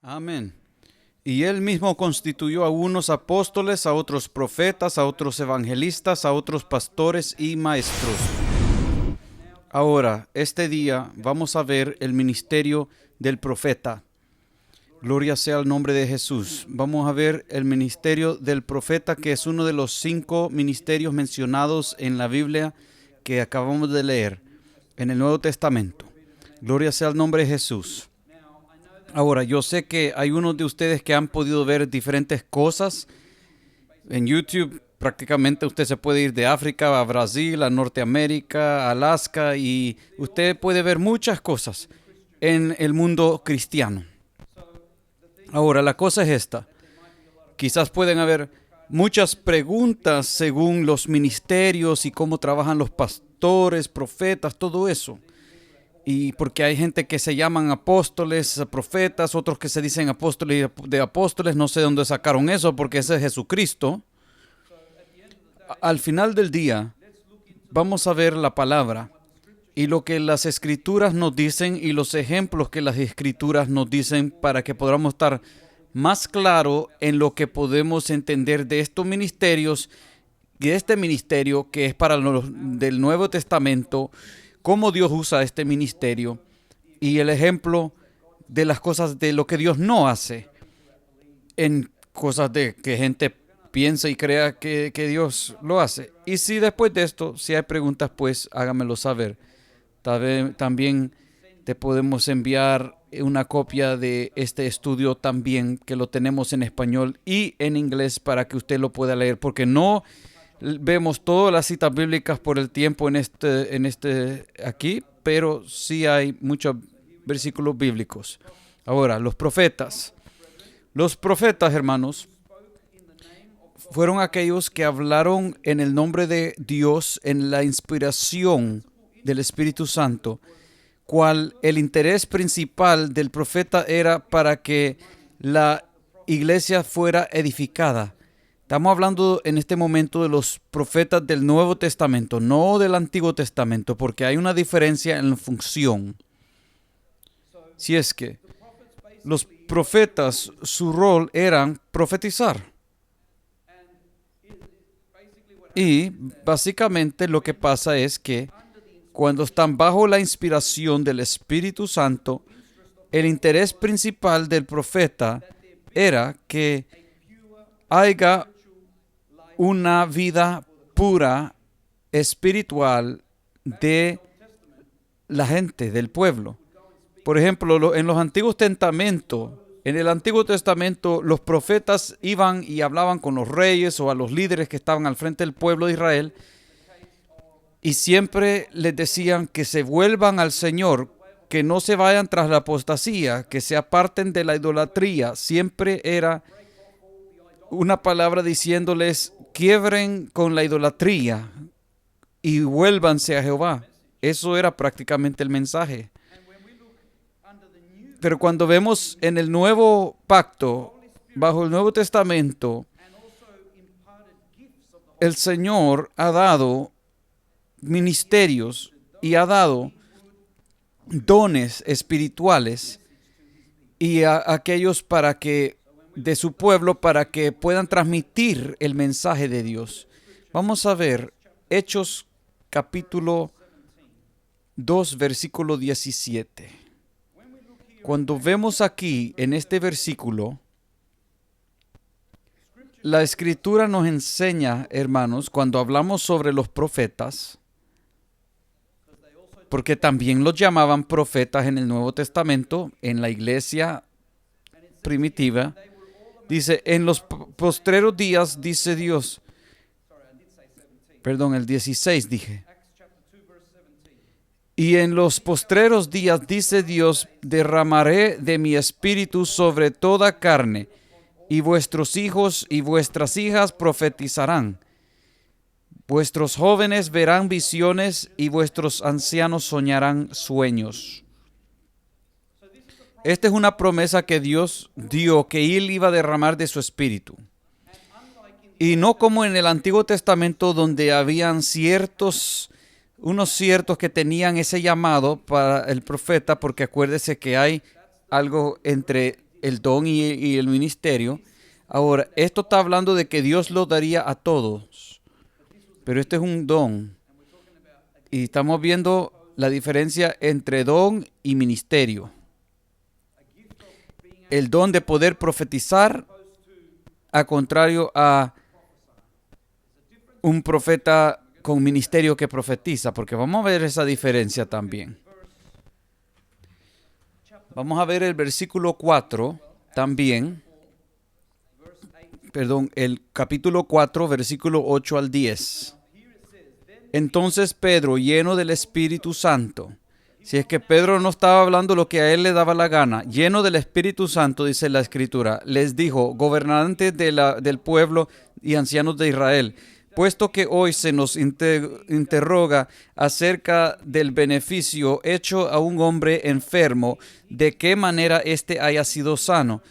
Amén. Y él mismo constituyó a unos apóstoles, a otros profetas, a otros evangelistas, a otros pastores y maestros. Ahora, este día vamos a ver el ministerio del profeta. Gloria sea el nombre de Jesús. Vamos a ver el ministerio del profeta, que es uno de los 5 ministerios mencionados en la Biblia que acabamos de leer en el Nuevo Testamento. Gloria sea el nombre de Jesús. Ahora, yo sé que hay unos de ustedes que han podido ver diferentes cosas en YouTube. Prácticamente usted se puede ir de África a Brasil, a Norteamérica, a Alaska, y usted puede ver muchas cosas en el mundo cristiano. Ahora, la cosa es esta. Quizás pueden haber muchas preguntas según los ministerios y cómo trabajan los pastores, profetas, todo eso. Y porque hay gente que se llaman apóstoles, profetas, otros que se dicen apóstoles de apóstoles, no sé de dónde sacaron eso, porque ese es Jesucristo. Al final del día, vamos a ver la palabra y lo que las escrituras nos dicen y los ejemplos que las escrituras nos dicen para que podamos estar más claro en lo que podemos entender de estos ministerios y de este ministerio que es para los del Nuevo Testamento, cómo Dios usa este ministerio y el ejemplo de las cosas de lo que Dios no hace en cosas de que gente piensa y crea que Dios lo hace. Y si después de esto, si hay preguntas, pues háganmelo saber. También te podemos enviar una copia de este estudio también, que lo tenemos en español y en inglés para que usted lo pueda leer, porque no vemos todas las citas bíblicas por el tiempo en este aquí, pero sí hay muchos versículos bíblicos. Ahora, los profetas. Los profetas, hermanos, fueron aquellos que hablaron en el nombre de Dios en la inspiración del Espíritu Santo, cual el interés principal del profeta era para que la iglesia fuera edificada. Estamos hablando en este momento de los profetas del Nuevo Testamento, no del Antiguo Testamento, porque hay una diferencia en la función. Si es que los profetas, su rol era profetizar. Y básicamente lo que pasa es que cuando están bajo la inspiración del Espíritu Santo, el interés principal del profeta era que haya una vida pura, espiritual de la gente, del pueblo. Por ejemplo, en el Antiguo Testamento, los profetas iban y hablaban con los reyes o a los líderes que estaban al frente del pueblo de Israel y siempre les decían que se vuelvan al Señor, que no se vayan tras la apostasía, que se aparten de la idolatría. Siempre era una palabra diciéndoles: quiebren con la idolatría y vuélvanse a Jehová. Eso era prácticamente el mensaje. Pero cuando vemos en el Nuevo Pacto, bajo el Nuevo Testamento, el Señor ha dado ministerios y ha dado dones espirituales y a aquellos para que de su pueblo, para que puedan transmitir el mensaje de Dios. Vamos a ver Hechos capítulo 2, versículo 17. Cuando vemos aquí en este versículo, la Escritura nos enseña, hermanos, cuando hablamos sobre los profetas, porque también los llamaban profetas en el Nuevo Testamento, en la iglesia primitiva, dice: en los postreros días, dice Dios, el 16 dije. Y en los postreros días, dice Dios, derramaré de mi espíritu sobre toda carne, y vuestros hijos y vuestras hijas profetizarán. Vuestros jóvenes verán visiones y vuestros ancianos soñarán sueños. Esta es una promesa que Dios dio, que Él iba a derramar de su espíritu. Y no como en el Antiguo Testamento, donde habían unos ciertos que tenían ese llamado para el profeta, porque acuérdese que hay algo entre el don y el ministerio. Ahora, esto está hablando de que Dios lo daría a todos, pero este es un don. Y estamos viendo la diferencia entre don y ministerio. El don de poder profetizar, a contrario a un profeta con ministerio que profetiza, porque vamos a ver esa diferencia también. Vamos a ver el versículo 4 también. Perdón, el capítulo 4, versículo 8 al 10. Entonces Pedro, lleno del Espíritu Santo, si es que Pedro no estaba hablando lo que a él le daba la gana, lleno del Espíritu Santo, dice la Escritura, les dijo, gobernantes del pueblo y ancianos de Israel, puesto que hoy se nos interroga acerca del beneficio hecho a un hombre enfermo, de qué manera éste haya sido sano.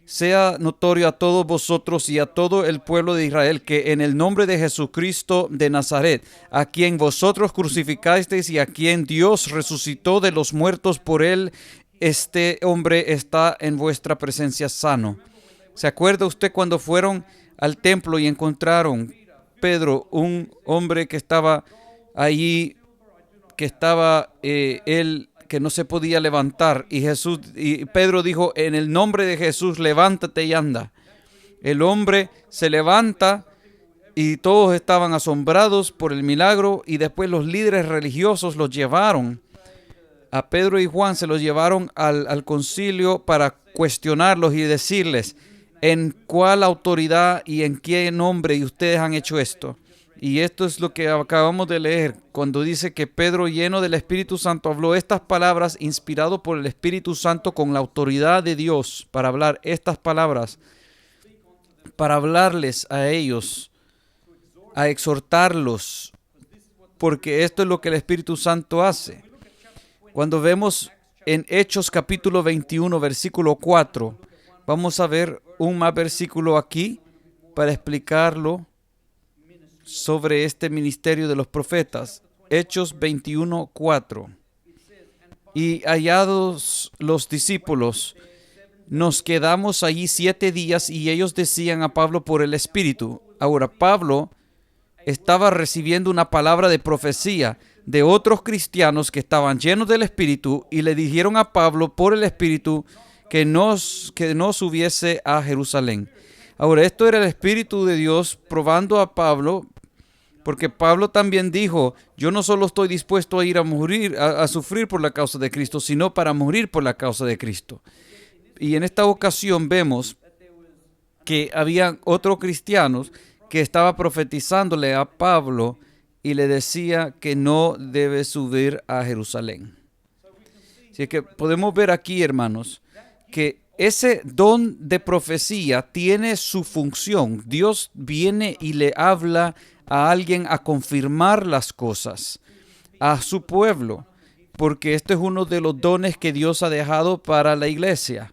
Sea notorio a todos vosotros y a todo el pueblo de Israel que en el nombre de Jesucristo de Nazaret, a quien vosotros crucificasteis y a quien Dios resucitó de los muertos por él, este hombre está en vuestra presencia sano. ¿Se acuerda usted cuando fueron al templo y encontraron Pedro, un hombre que estaba allí, que estaba él que no se podía levantar, y Pedro dijo, en el nombre de Jesús, levántate y anda? El hombre se levanta y todos estaban asombrados por el milagro, y después los líderes religiosos los llevaron a Pedro y Juan, se los llevaron al concilio para cuestionarlos y decirles, ¿en cuál autoridad y en qué nombre y ustedes han hecho esto? Y esto es lo que acabamos de leer, cuando dice que Pedro, lleno del Espíritu Santo, habló estas palabras, inspirado por el Espíritu Santo con la autoridad de Dios, para hablar estas palabras, para hablarles a ellos, a exhortarlos, porque esto es lo que el Espíritu Santo hace. Cuando vemos en Hechos capítulo 21, versículo 4, vamos a ver un más versículo aquí para explicarlo sobre este ministerio de los profetas. Hechos 21, 4. Y hallados los discípulos, nos quedamos allí 7 días y ellos decían a Pablo por el Espíritu. Ahora, Pablo estaba recibiendo una palabra de profecía de otros cristianos que estaban llenos del Espíritu y le dijeron a Pablo por el Espíritu que no subiese a Jerusalén. Ahora, esto era el Espíritu de Dios probando a Pablo, porque Pablo también dijo, yo no solo estoy dispuesto a ir a morir, a sufrir por la causa de Cristo, sino para morir por la causa de Cristo. Y en esta ocasión vemos que había otros cristianos que estaba profetizándole a Pablo y le decía que no debe subir a Jerusalén. Así que podemos ver aquí, hermanos, que ese don de profecía tiene su función. Dios viene y le habla a alguien a confirmar las cosas a su pueblo, porque este es uno de los dones que Dios ha dejado para la iglesia.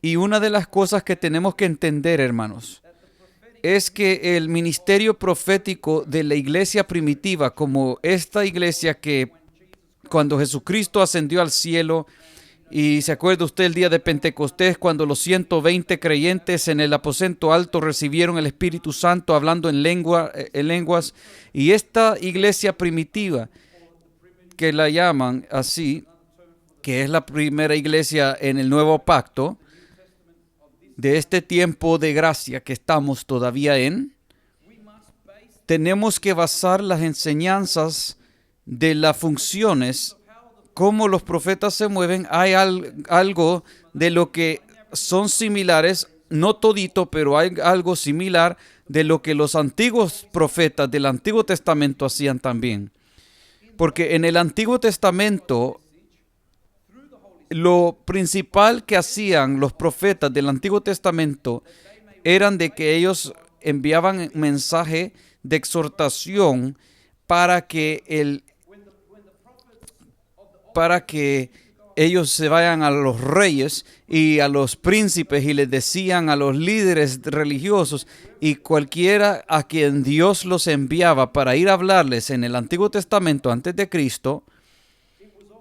Y una de las cosas que tenemos que entender, hermanos, es que el ministerio profético de la iglesia primitiva, como esta iglesia que cuando Jesucristo ascendió al cielo, y se acuerda usted el día de Pentecostés, cuando los 120 creyentes en el aposento alto recibieron el Espíritu Santo hablando en lenguas, y esta iglesia primitiva, que la llaman así, que es la primera iglesia en el nuevo pacto, de este tiempo de gracia que estamos todavía en, tenemos que basar las enseñanzas de las funciones, cómo los profetas se mueven. Hay algo de lo que son similares, no todito, pero hay algo similar de lo que los antiguos profetas del Antiguo Testamento hacían también. Porque en el Antiguo Testamento, lo principal que hacían los profetas del Antiguo Testamento eran de que ellos enviaban mensaje de exhortación para que ellos se vayan a los reyes y a los príncipes y les decían a los líderes religiosos y cualquiera a quien Dios los enviaba para ir a hablarles en el Antiguo Testamento antes de Cristo,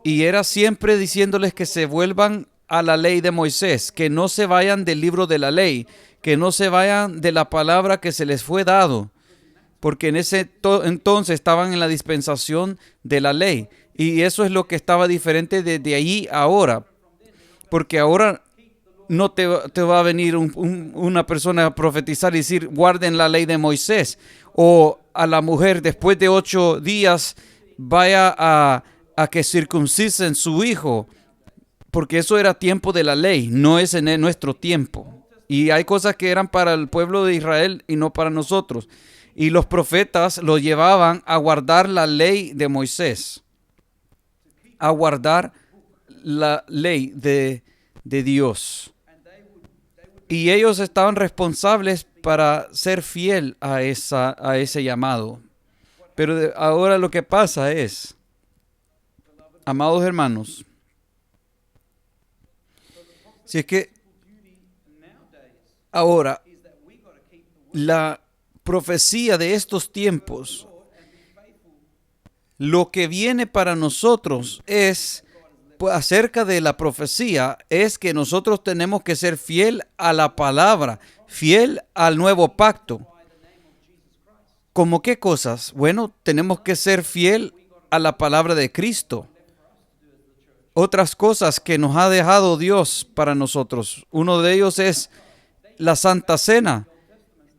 y era siempre diciéndoles que se vuelvan a la ley de Moisés, que no se vayan del libro de la ley, que no se vayan de la palabra que se les fue dado, porque en ese entonces estaban en la dispensación de la ley. Y eso es lo que estaba diferente desde allí a ahora, porque ahora no te va a venir una persona a profetizar y decir, guarden la ley de Moisés. O a la mujer, después de 8 días, vaya a que circuncisen su hijo. Porque eso era tiempo de la ley, no es en nuestro tiempo. Y hay cosas que eran para el pueblo de Israel y no para nosotros. Y los profetas lo llevaban a guardar la ley de Moisés, a guardar la ley de Dios. Y ellos estaban responsables para ser fiel a ese llamado. Pero ahora lo que pasa es, amados hermanos, si es que ahora la profecía de estos tiempos, lo que viene para nosotros es, pues, acerca de la profecía, es que nosotros tenemos que ser fiel a la palabra, fiel al nuevo pacto. ¿Cómo qué cosas? Bueno, tenemos que ser fiel a la palabra de Cristo. Otras cosas que nos ha dejado Dios para nosotros. Uno de ellos es la Santa Cena.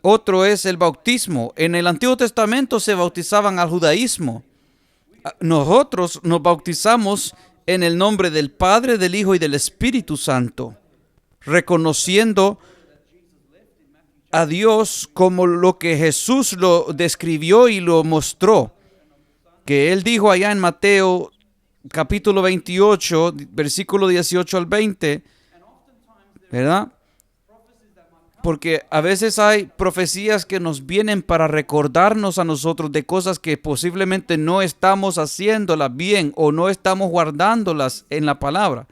Otro es el bautismo. En el Antiguo Testamento se bautizaban al judaísmo. Nosotros nos bautizamos en el nombre del Padre, del Hijo y del Espíritu Santo, reconociendo a Dios como lo que Jesús lo describió y lo mostró, que Él dijo allá en Mateo capítulo 28, versículo 18 al 20, ¿verdad? Porque a veces hay profecías que nos vienen para recordarnos a nosotros de cosas que posiblemente no estamos haciéndolas bien o no estamos guardándolas en la palabra.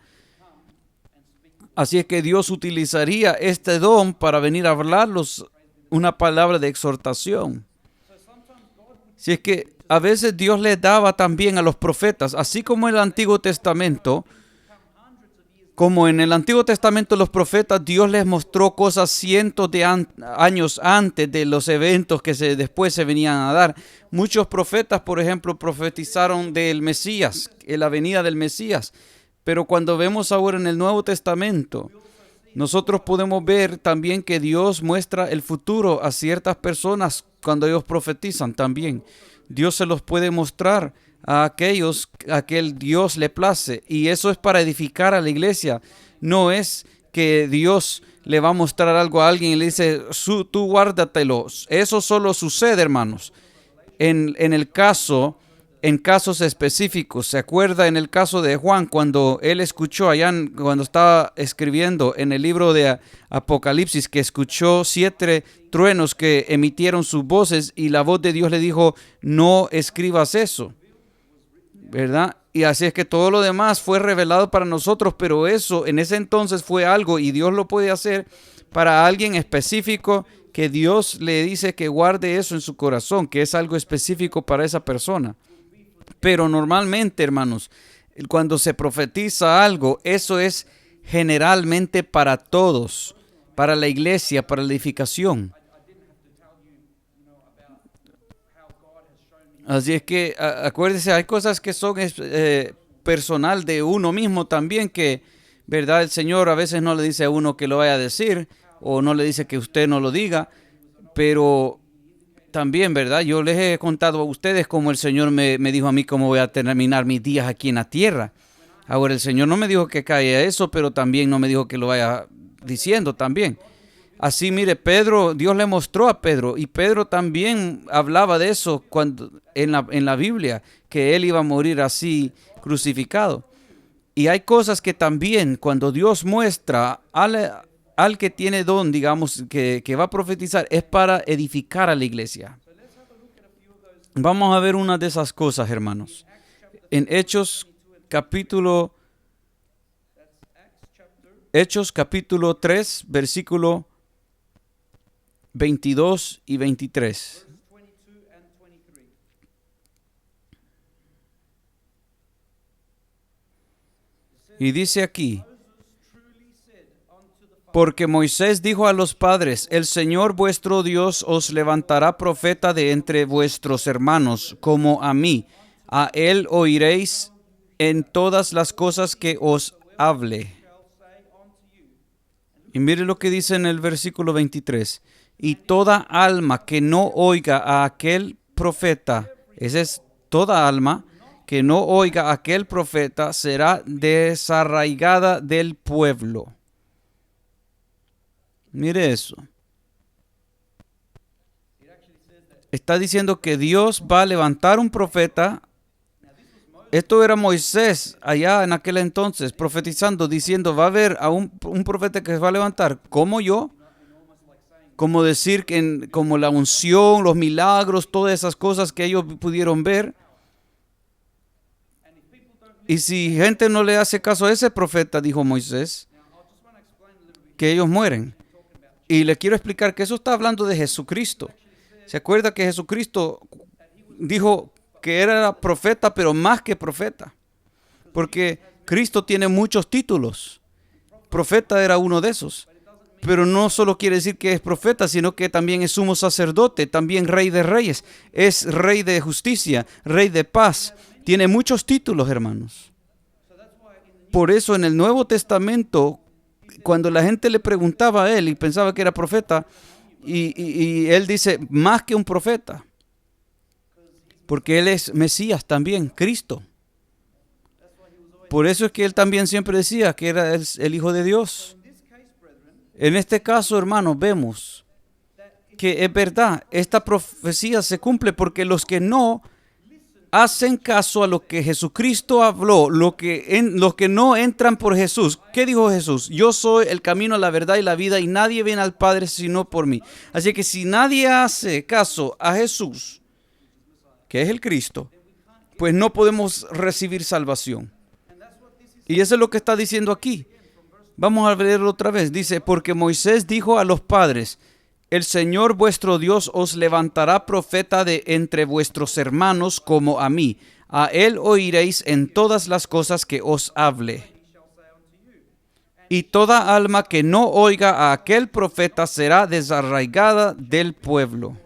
Así es que Dios utilizaría este don para venir a hablarlos una palabra de exhortación. Si es que a veces Dios les daba también a los profetas, así como en el Antiguo Testamento, como en el Antiguo Testamento los profetas, Dios les mostró cosas cientos de años antes de los eventos que después se venían a dar. Muchos profetas, por ejemplo, profetizaron del Mesías, en la venida del Mesías. Pero cuando vemos ahora en el Nuevo Testamento, nosotros podemos ver también que Dios muestra el futuro a ciertas personas cuando ellos profetizan también. Dios se los puede mostrar a aquellos a que el Dios le place, y eso es para edificar a la iglesia. No es que Dios le va a mostrar algo a alguien y le dice, tú guárdatelo. Eso solo sucede, hermanos, en casos específicos. ¿Se acuerda en el caso de Juan cuando él escuchó cuando estaba escribiendo en el libro de Apocalipsis, que escuchó 7 truenos que emitieron sus voces y la voz de Dios le dijo, no escribas eso, ¿verdad? Y así es que todo lo demás fue revelado para nosotros, pero eso en ese entonces fue algo, y Dios lo puede hacer para alguien específico, que Dios le dice que guarde eso en su corazón, que es algo específico para esa persona. Pero normalmente, hermanos, cuando se profetiza algo, eso es generalmente para todos, para la iglesia, para la edificación. Así es que acuérdese, hay cosas que son personal de uno mismo también, que, ¿verdad? El Señor a veces no le dice a uno que lo vaya a decir, o no le dice que usted no lo diga, pero también, ¿verdad? Yo les he contado a ustedes cómo el Señor me dijo a mí cómo voy a terminar mis días aquí en la tierra. Ahora, el Señor no me dijo que caiga eso, pero también no me dijo que lo vaya diciendo también. Así, mire, Pedro, Dios le mostró a Pedro, y Pedro también hablaba de eso cuando en la Biblia, que él iba a morir así crucificado. Y hay cosas que también cuando Dios muestra al que tiene don, digamos, que va a profetizar, es para edificar a la iglesia. Vamos a ver una de esas cosas, hermanos. En Hechos capítulo 3, versículo 22 y 23. Y dice aquí, Porque Moisés dijo a los padres, el Señor vuestro Dios os levantará profeta de entre vuestros hermanos, como a mí. A él oiréis en todas las cosas que os hable. Y mire lo que dice en el versículo 23. Y toda alma que no oiga a aquel profeta, esa es toda alma que no oiga a aquel profeta, será desarraigada del pueblo. Mire eso. Está diciendo que Dios va a levantar un profeta. Esto era Moisés allá en aquel entonces, profetizando, diciendo, va a haber a un profeta que se va a levantar como yo, como decir que como la unción, los milagros, todas esas cosas que ellos pudieron ver. Y si gente no le hace caso a ese profeta, dijo Moisés, que ellos mueren. Y le quiero explicar que eso está hablando de Jesucristo. ¿Se acuerda que Jesucristo dijo que era profeta, pero más que profeta? Porque Cristo tiene muchos títulos. Profeta era uno de esos. Pero no solo quiere decir que es profeta, sino que también es sumo sacerdote, también rey de reyes, es rey de justicia, rey de paz. Tiene muchos títulos, hermanos. Por eso en el Nuevo Testamento, cuando la gente le preguntaba a él y pensaba que era profeta, y él dice, más que un profeta, porque él es Mesías también, Cristo. Por eso es que él también siempre decía que era el Hijo de Dios. En este caso, hermanos, vemos que es verdad, esta profecía se cumple porque los que no hacen caso a lo que Jesucristo habló, los que no entran por Jesús. ¿Qué dijo Jesús? Yo soy el camino, la verdad y la vida, y nadie viene al Padre sino por mí. Así que si nadie hace caso a Jesús, que es el Cristo, pues no podemos recibir salvación. Y eso es lo que está diciendo aquí. Vamos a leerlo otra vez. Dice, porque Moisés dijo a los padres, el Señor vuestro Dios os levantará profeta de entre vuestros hermanos como a mí. A él oiréis en todas las cosas que os hable. Y toda alma que no oiga a aquel profeta será desarraigada del pueblo.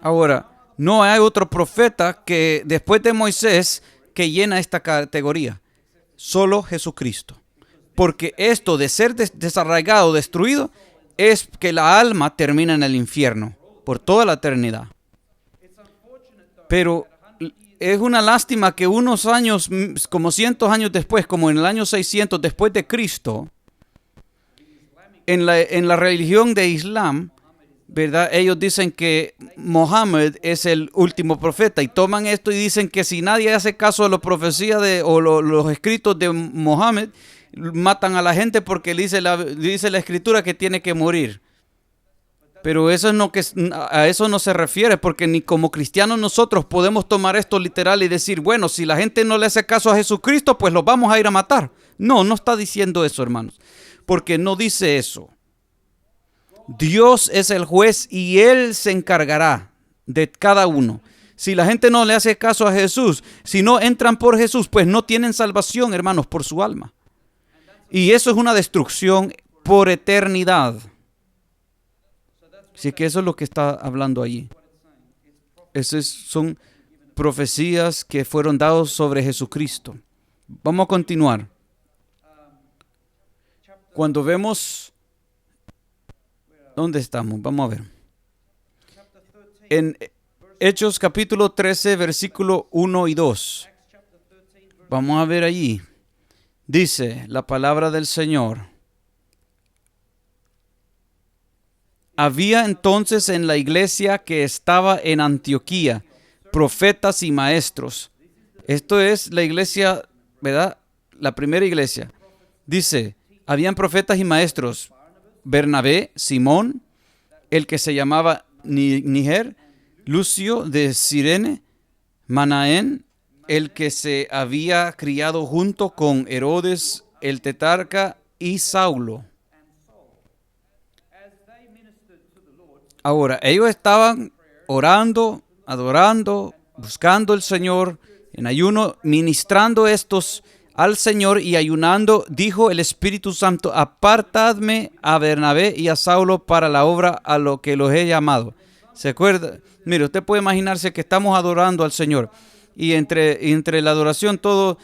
Ahora, no hay otro profeta que después de Moisés que llena esta categoría. Solo Jesucristo. Porque esto de ser desarraigado, destruido, es que la alma termina en el infierno por toda la eternidad. Pero es una lástima que unos años, como cientos de años después, como en el año 600 después de Cristo, en la religión de Islam, ¿verdad? Ellos dicen que Mohammed es el último profeta y toman esto y dicen que si nadie hace caso a la profecía o los escritos de Mohammed, matan a la gente porque dice la escritura que tiene que morir. Pero eso es a eso no se refiere, porque ni como cristianos nosotros podemos tomar esto literal y decir, bueno, si la gente no le hace caso a Jesucristo, pues los vamos a ir a matar. No, no está diciendo eso, hermanos, porque no dice eso. Dios es el juez y Él se encargará de cada uno. Si la gente no le hace caso a Jesús, si no entran por Jesús, pues no tienen salvación, hermanos, por su alma. Y eso es una destrucción por eternidad. Así que eso es lo que está hablando allí. Esas son profecías que fueron dadas sobre Jesucristo. Vamos a continuar. Cuando vemos... ¿Dónde estamos? Vamos a ver. En Hechos capítulo 13, versículo 1 y 2. Vamos a ver allí. Dice la palabra del Señor. Había entonces en la iglesia que estaba en Antioquía profetas y maestros. Esto es la iglesia, ¿verdad? La primera iglesia. Dice, habían profetas y maestros. Bernabé, Simón, el que se llamaba Níger, Lucio de Cirene, Manaén, el que se había criado junto con Herodes el tetrarca, y Saulo. Ahora, ellos estaban orando, adorando, buscando al Señor, en ayuno, ministrando estos al Señor y ayunando, dijo el Espíritu Santo: apartadme a Bernabé y a Saulo para la obra a lo que los he llamado. ¿Se acuerda? Mire, usted puede imaginarse que estamos adorando al Señor y entre la adoración todo,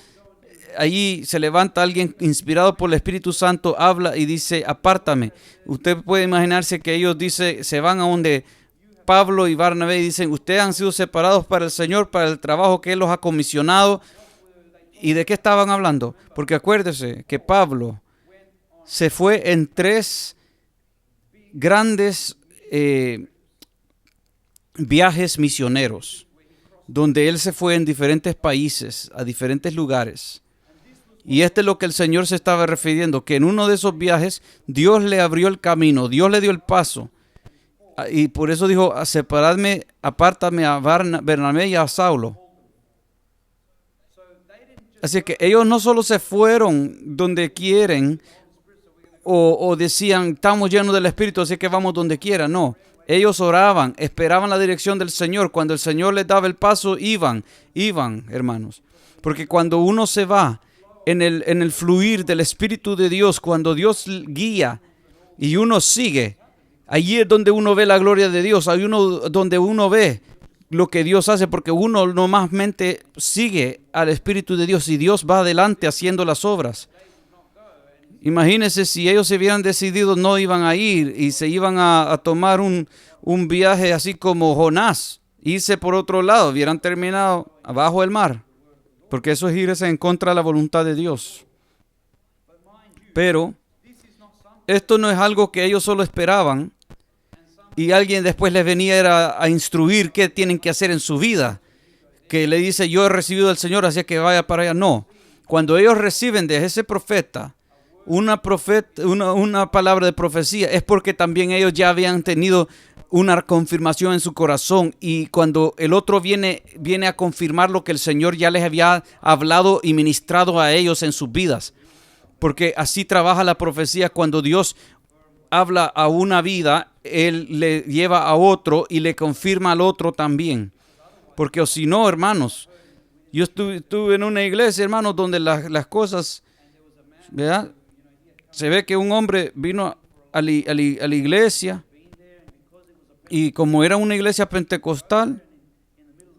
allí se levanta alguien inspirado por el Espíritu Santo, habla y dice: apártame. Usted puede imaginarse que ellos se van a donde Pablo y Bernabé y dicen: ustedes han sido separados para el Señor, para el trabajo que Él los ha comisionado. ¿Y de qué estaban hablando? Porque acuérdese que Pablo se fue en 3 grandes viajes misioneros, donde él se fue en diferentes países, a diferentes lugares. Y es lo que el Señor se estaba refiriendo, que en uno de esos viajes Dios le abrió el camino, Dios le dio el paso. Y por eso dijo: separadme, apártame a Bernabé y a Saulo. Así que ellos no solo se fueron donde quieren o decían: estamos llenos del Espíritu, así que vamos donde quiera. No, ellos oraban, esperaban la dirección del Señor. Cuando el Señor les daba el paso, iban, hermanos. Porque cuando uno se va en el fluir del Espíritu de Dios, cuando Dios guía y uno sigue, allí es donde uno ve la gloria de Dios, ahí donde uno ve lo que Dios hace, porque uno normalmente sigue al Espíritu de Dios y Dios va adelante haciendo las obras. Imagínense si ellos se hubieran decidido no iban a ir y se iban a tomar un viaje así como Jonás, irse por otro lado, hubieran terminado abajo del mar, porque eso es irse en contra de la voluntad de Dios. Pero esto no es algo que ellos solo esperaban y alguien después les venía a instruir qué tienen que hacer en su vida, que le dice: yo he recibido del Señor, así que vaya para allá. No, cuando ellos reciben de ese profeta una palabra de profecía, es porque también ellos ya habían tenido una confirmación en su corazón, y cuando el otro viene a confirmar lo que el Señor ya les había hablado y ministrado a ellos en sus vidas, porque así trabaja la profecía. Cuando Dios habla a una vida, Él le lleva a otro y le confirma al otro también. Porque o si no, hermanos, yo estuve en una iglesia, hermanos, donde las cosas, ¿verdad? Se ve que un hombre vino a la iglesia y como era una iglesia pentecostal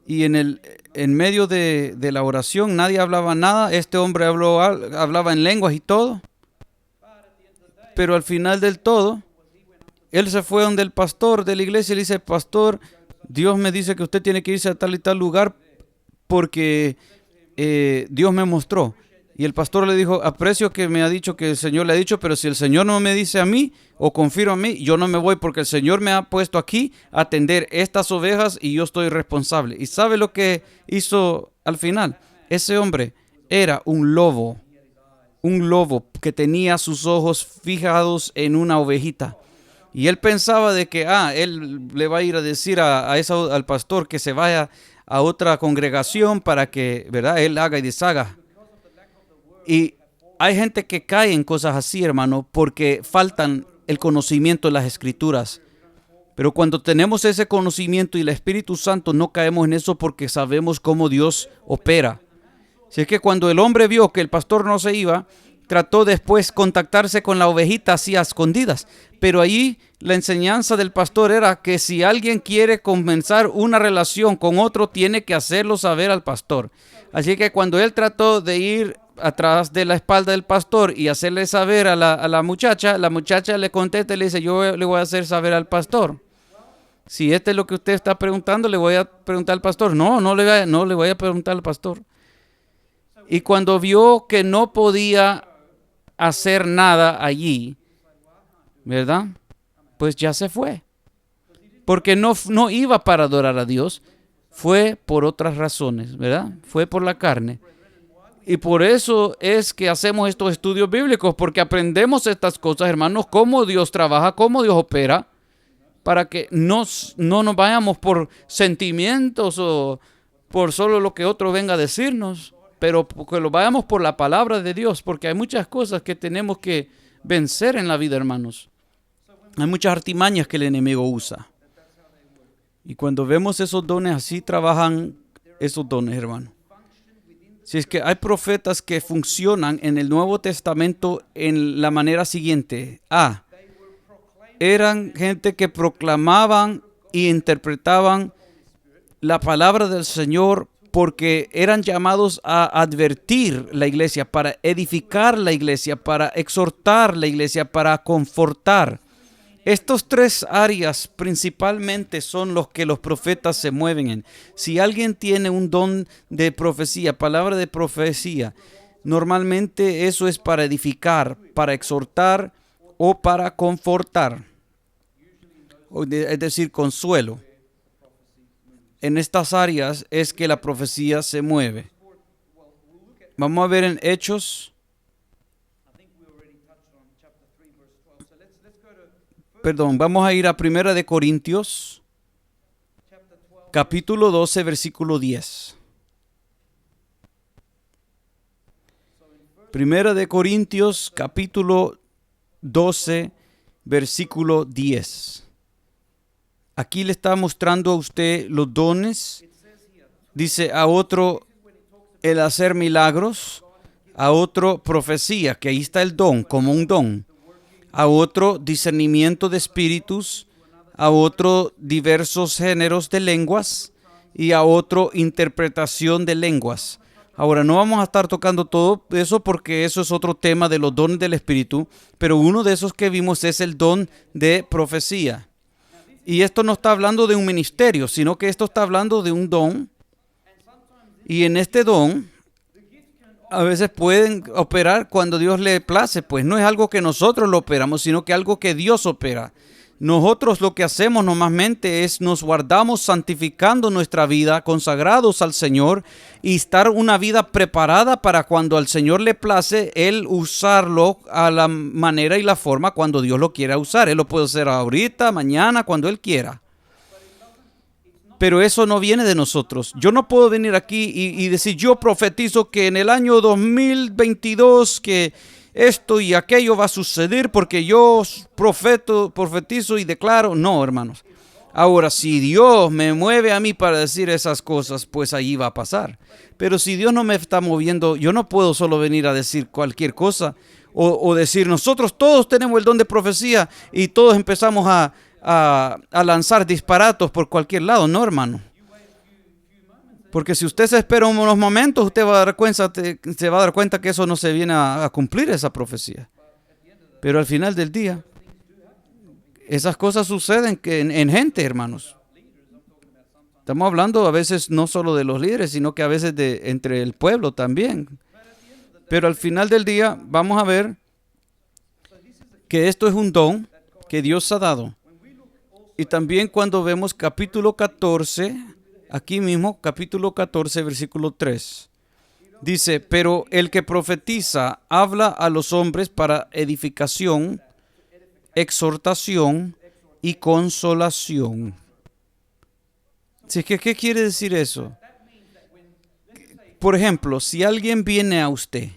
y en medio de la oración nadie hablaba nada, este hombre hablaba en lenguas y todo. Pero al final del todo, él se fue donde el pastor de la iglesia y le dice: pastor, Dios me dice que usted tiene que irse a tal y tal lugar porque Dios me mostró. Y el pastor le dijo: aprecio que me ha dicho que el Señor le ha dicho, pero si el Señor no me dice a mí o confirma a mí, yo no me voy, porque el Señor me ha puesto aquí a atender estas ovejas y yo estoy responsable. ¿Y sabe lo que hizo al final? Ese hombre era un lobo que tenía sus ojos fijados en una ovejita. Y él pensaba de que él le va a ir a decir al pastor que se vaya a otra congregación para que, ¿verdad?, él haga y deshaga. Y hay gente que cae en cosas así, hermano, porque faltan el conocimiento de las Escrituras. Pero cuando tenemos ese conocimiento y el Espíritu Santo, no caemos en eso porque sabemos cómo Dios opera. Si es que cuando el hombre vio que el pastor no se iba, trató después contactarse con la ovejita así a escondidas. Pero ahí la enseñanza del pastor era que si alguien quiere comenzar una relación con otro, tiene que hacerlo saber al pastor. Así que cuando él trató de ir atrás de la espalda del pastor y hacerle saber a la muchacha le contesta y le dice: yo le voy a hacer saber al pastor. Si este es lo que usted está preguntando, le voy a preguntar al pastor. No le voy a preguntar al pastor. Y cuando vio que no podía hacer nada allí, ¿verdad?, pues ya se fue. Porque no iba para adorar a Dios, fue por otras razones, ¿verdad? Fue por la carne. Y por eso es que hacemos estos estudios bíblicos, porque aprendemos estas cosas, hermanos, cómo Dios trabaja, cómo Dios opera, para que no nos vayamos por sentimientos o por solo lo que otro venga a decirnos, pero que lo vayamos por la palabra de Dios, porque hay muchas cosas que tenemos que vencer en la vida, hermanos. Hay muchas artimañas que el enemigo usa. Y cuando vemos esos dones, así trabajan esos dones, hermano. Si es que hay profetas que funcionan en el Nuevo Testamento en la manera siguiente. Eran gente que proclamaban e interpretaban la palabra del Señor porque eran llamados a advertir la iglesia, para edificar la iglesia, para exhortar la iglesia, para confortar. Estos tres áreas principalmente son los que los profetas se mueven en. Si alguien tiene un don de profecía, palabra de profecía, normalmente eso es para edificar, para exhortar o para confortar, es decir, consuelo. En estas áreas es que la profecía se mueve. Vamos a ver en Hechos. Vamos a ir a Primera de Corintios, capítulo 12, versículo 10. Primera de Corintios, capítulo 12, versículo 10. Aquí le está mostrando a usted los dones. Dice a otro el hacer milagros, a otro profecía, que ahí está el don, como un don. A otro discernimiento de espíritus, a otro diversos géneros de lenguas y a otro interpretación de lenguas. Ahora, no vamos a estar tocando todo eso porque eso es otro tema de los dones del Espíritu, pero uno de esos que vimos es el don de profecía. Y esto no está hablando de un ministerio, sino que esto está hablando de un don. Y en este don, a veces pueden operar cuando Dios le place, pues no es algo que nosotros lo operamos, sino que algo que Dios opera. Nosotros lo que hacemos normalmente es nos guardamos santificando nuestra vida, consagrados al Señor y estar una vida preparada para cuando al Señor le place, Él usarlo a la manera y la forma cuando Dios lo quiera usar. Él lo puede hacer ahorita, mañana, cuando Él quiera. Pero eso no viene de nosotros. Yo no puedo venir aquí y decir, yo profetizo que en el año 2022 que esto y aquello va a suceder porque yo profetizo y declaro. No, hermanos. Ahora, si Dios me mueve a mí para decir esas cosas, pues allí va a pasar. Pero si Dios no me está moviendo, yo no puedo solo venir a decir cualquier cosa o decir, nosotros todos tenemos el don de profecía y todos empezamos a lanzar disparatos por cualquier lado. No, hermano. Porque si usted se espera unos momentos, usted va a dar cuenta, se va a dar cuenta que eso no se viene a cumplir, esa profecía. Pero al final del día, esas cosas suceden en gente, hermanos. Estamos hablando a veces no solo de los líderes, sino que a veces entre el pueblo también. Pero al final del día, vamos a ver que esto es un don que Dios ha dado. Y también cuando vemos capítulo 14, aquí mismo, capítulo 14, versículo 3, dice, pero el que profetiza habla a los hombres para edificación, exhortación y consolación. Así que, ¿qué quiere decir eso? Por ejemplo, si alguien viene a usted,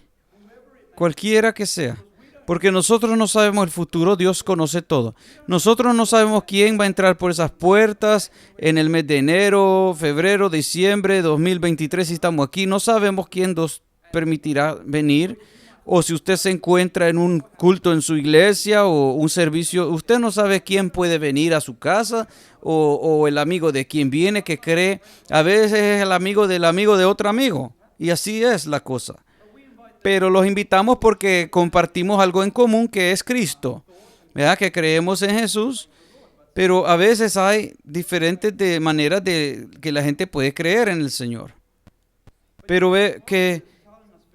cualquiera que sea, porque nosotros no sabemos el futuro, Dios conoce todo. Nosotros no sabemos quién va a entrar por esas puertas en el mes de enero, febrero, diciembre, 2023, si estamos aquí. No sabemos quién nos permitirá venir. O si usted se encuentra en un culto en su iglesia o un servicio, usted no sabe quién puede venir a su casa o el amigo de quien viene que cree. A veces es el amigo de otro amigo. Y así es la cosa. Pero los invitamos porque compartimos algo en común que es Cristo, ¿verdad? Que creemos en Jesús, pero a veces hay diferentes maneras de que la gente puede creer en el Señor. Pero ve que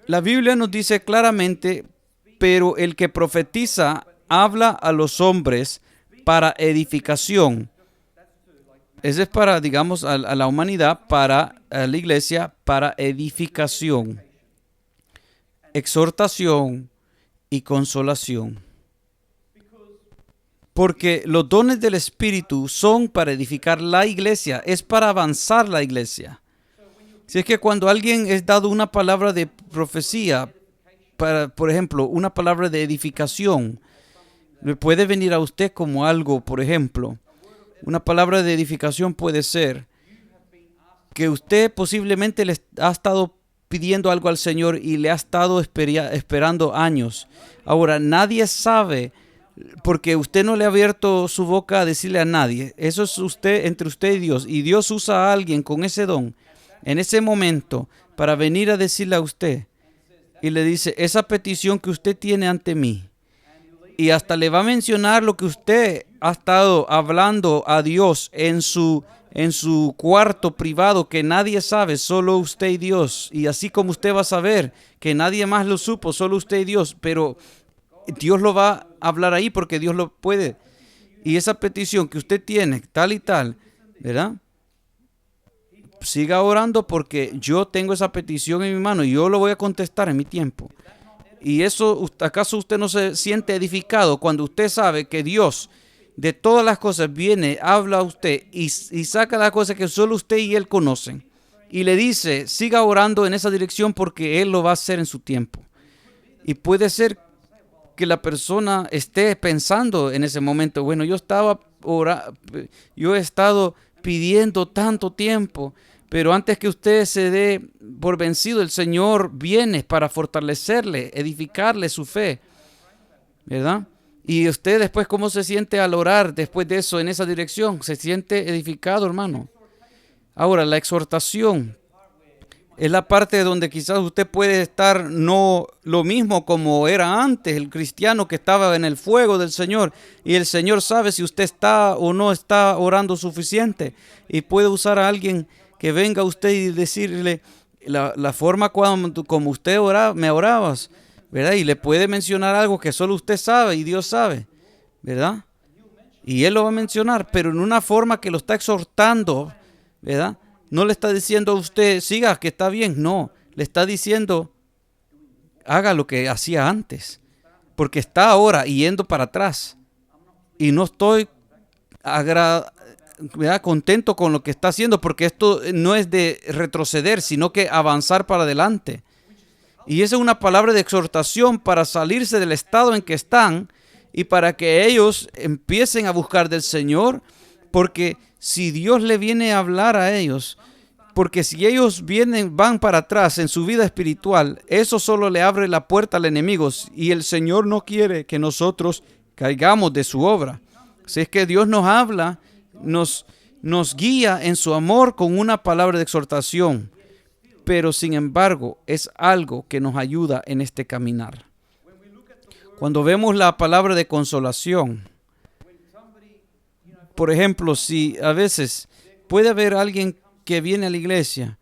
la Biblia nos dice claramente, pero el que profetiza habla a los hombres para edificación. Ese es para, digamos, a la humanidad, a la iglesia, para edificación, exhortación y consolación. Porque los dones del Espíritu son para edificar la iglesia, es para avanzar la iglesia. Si es que cuando alguien es dado una palabra de profecía, por ejemplo, una palabra de edificación, le puede venir a usted como algo, por ejemplo, una palabra de edificación puede ser que usted posiblemente le ha estado pidiendo algo al Señor y le ha estado esperando años. Ahora, nadie sabe, porque usted no le ha abierto su boca a decirle a nadie. Eso es usted, entre usted y Dios. Y Dios usa a alguien con ese don en ese momento para venir a decirle a usted. Y le dice, esa petición que usted tiene ante mí. Y hasta le va a mencionar lo que usted ha estado hablando a Dios en su cuarto privado, que nadie sabe, solo usted y Dios. Y así como usted va a saber que nadie más lo supo, solo usted y Dios. Pero Dios lo va a hablar ahí porque Dios lo puede. Y esa petición que usted tiene, tal y tal, ¿verdad? Siga orando porque yo tengo esa petición en mi mano y yo lo voy a contestar en mi tiempo. Y eso, ¿acaso usted no se siente edificado cuando usted sabe que Dios de todas las cosas viene, habla a usted y saca las cosas que solo usted y Él conocen? Y le dice, siga orando en esa dirección porque Él lo va a hacer en su tiempo. Y puede ser que la persona esté pensando en ese momento, bueno, yo he estado pidiendo tanto tiempo, pero antes que usted se dé por vencido, el Señor viene para fortalecerle, edificarle su fe, ¿verdad? Y usted después, ¿cómo se siente al orar después de eso en esa dirección? ¿Se siente edificado, hermano? Ahora, la exhortación es la parte donde quizás usted puede estar no lo mismo como era antes, el cristiano que estaba en el fuego del Señor, y el Señor sabe si usted está o no está orando suficiente, y puede usar a alguien que venga a usted y decirle la forma como usted me orabas, ¿verdad? Y le puede mencionar algo que solo usted sabe y Dios sabe, ¿verdad? Y Él lo va a mencionar, pero en una forma que lo está exhortando, ¿verdad? No le está diciendo a usted, siga, que está bien. No, le está diciendo, haga lo que hacía antes, porque está ahora yendo para atrás. Y no estoy contento con lo que está haciendo, porque esto no es de retroceder, sino que avanzar para adelante. Y esa es una palabra de exhortación para salirse del estado en que están y para que ellos empiecen a buscar del Señor, porque si Dios le viene a hablar a ellos, porque si ellos van para atrás en su vida espiritual, eso solo le abre la puerta al enemigo, y el Señor no quiere que nosotros caigamos de su obra. Si es que Dios nos habla, nos guía en su amor con una palabra de exhortación, pero sin embargo es algo que nos ayuda en este caminar. Cuando vemos la palabra de consolación, por ejemplo, si a veces puede haber alguien que viene a la iglesia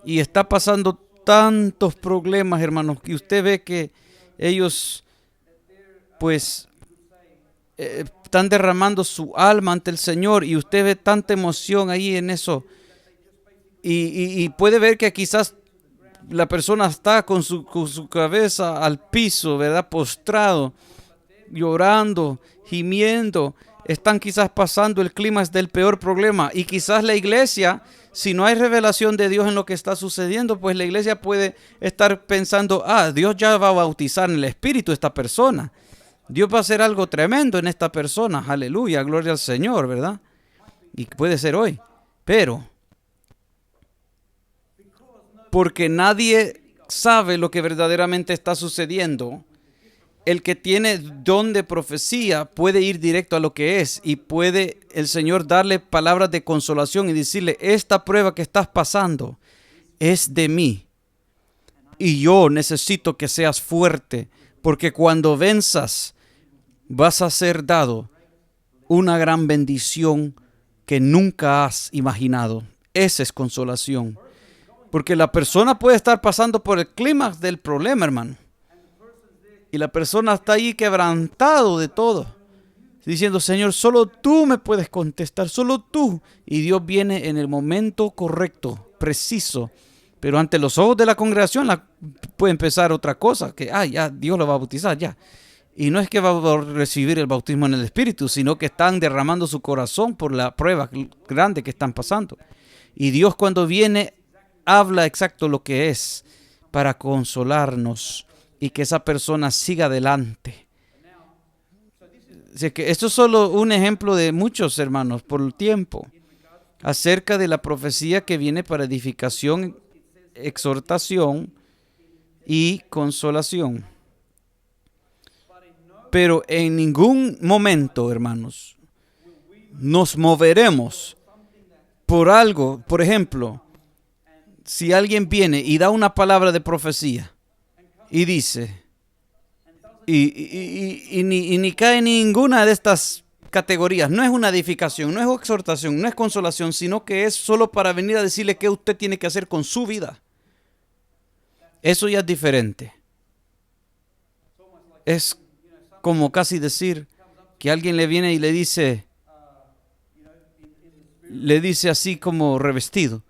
y está pasando tantos problemas, hermanos, que usted ve que ellos pues están derramando su alma ante el Señor, y usted ve tanta emoción ahí en eso, y puede ver que quizás la persona está con su cabeza al piso, ¿verdad? Postrado, llorando, gimiendo. Están quizás pasando el clímax del peor problema, y quizás la iglesia, si no hay revelación de Dios en lo que está sucediendo, pues la iglesia puede estar pensando, Dios ya va a bautizar en el Espíritu a esta persona. Dios va a hacer algo tremendo en esta persona. Aleluya, gloria al Señor, ¿verdad? Y puede ser hoy. Pero, porque nadie sabe lo que verdaderamente está sucediendo, el que tiene don de profecía puede ir directo a lo que es, y puede el Señor darle palabras de consolación y decirle, esta prueba que estás pasando es de mí, y yo necesito que seas fuerte, porque cuando venzas vas a ser dado una gran bendición que nunca has imaginado. Esa es consolación, porque la persona puede estar pasando por el clímax del problema, hermano. Y la persona está ahí quebrantado de todo, diciendo, Señor, solo tú me puedes contestar, solo tú. Y Dios viene en el momento correcto, preciso. Pero ante los ojos de la congregación puede empezar otra cosa, que ya Dios lo va a bautizar, ya. Y no es que va a recibir el bautismo en el Espíritu, sino que están derramando su corazón por la prueba grande que están pasando. Y Dios, cuando viene, habla exacto lo que es para consolarnos y que esa persona siga adelante. Así que esto es solo un ejemplo de muchos, hermanos, por el tiempo, acerca de la profecía que viene para edificación exhortación y consolación. Pero en ningún momento, hermanos, nos moveremos por algo. Por ejemplo, si alguien viene y da una palabra de profecía y dice, y ni cae en ninguna de estas categorías, no es una edificación, no es exhortación, no es consolación, sino que es solo para venir a decirle qué usted tiene que hacer con su vida. Eso ya es diferente. Es como casi decir que alguien le viene y le dice así como revestido,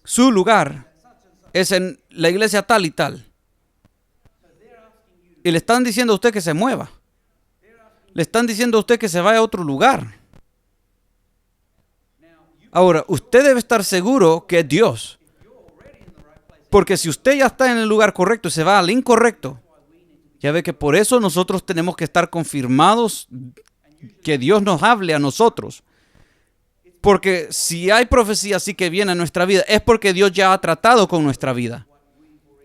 su lugar es en la iglesia tal y tal. Y le están diciendo a usted que se mueva. Le están diciendo a usted que se vaya a otro lugar. Ahora, usted debe estar seguro que es Dios. Porque si usted ya está en el lugar correcto y se va al incorrecto, ya ve que por eso nosotros tenemos que estar confirmados que Dios nos hable a nosotros. Porque si hay profecía así que viene a nuestra vida, es porque Dios ya ha tratado con nuestra vida.